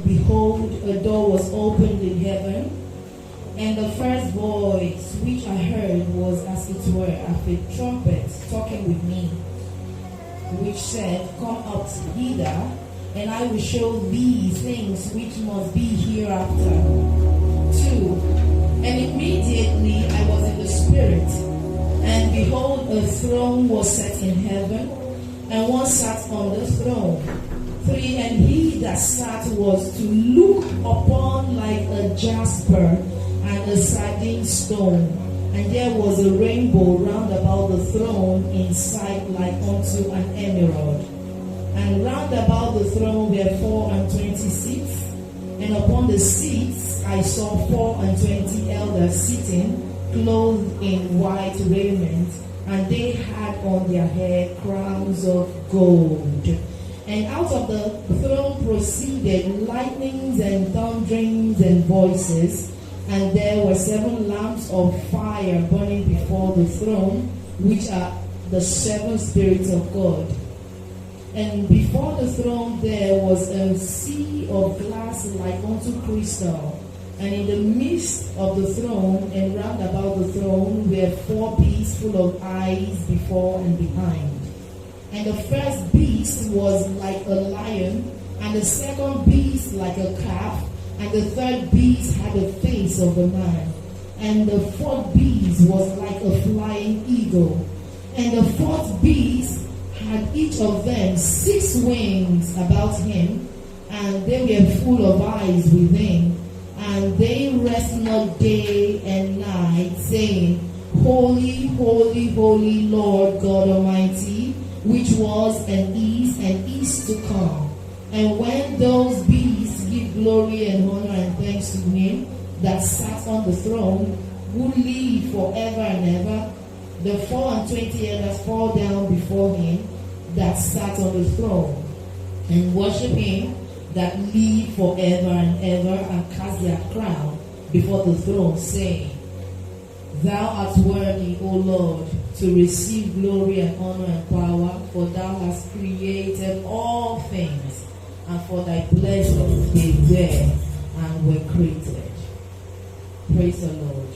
behold, a door was opened in heaven, and the first voice which I heard was as it were of a trumpet talking with me, which said, Come up hither, and I will show thee things which must be hereafter. 2. And immediately I was in the Spirit, and behold, a throne was set in heaven, and one sat on the throne. 3. And he that sat was to look upon like a jasper and a sardine stone, and there was a rainbow round about the throne in sight like unto an emerald. And round about the throne were 24 seats, and upon the seats I saw 24 elders sitting, clothed in white raiment, and they had on their head crowns of gold. And out of the throne proceeded lightnings and thunderings and voices, and there were 7 lamps of fire burning before the throne, which are the 7 spirits of God. And before the throne there was a sea of glass like unto crystal, and in the midst of the throne and round about the throne were 4 beasts full of eyes before and behind. And the first beast was like a lion, and the second beast like a calf, and the third beast had the face of a man, and the fourth beast was like a flying eagle, and the fourth beast had each of them 6 wings about him, and they were full of eyes within, and they rest not day and night, saying, Holy, holy, holy Lord God Almighty, which was and is to come. And when those beasts give glory and honor and thanks to him that sat on the throne, who live forever and ever, the 24 elders fall down before him that sat on the throne, and worship him that live forever and ever, and cast their crown before the throne, saying, Thou art worthy, O Lord, to receive glory and honor and power, for thou hast created all things, and for thy pleasure they were and were created. Praise the Lord.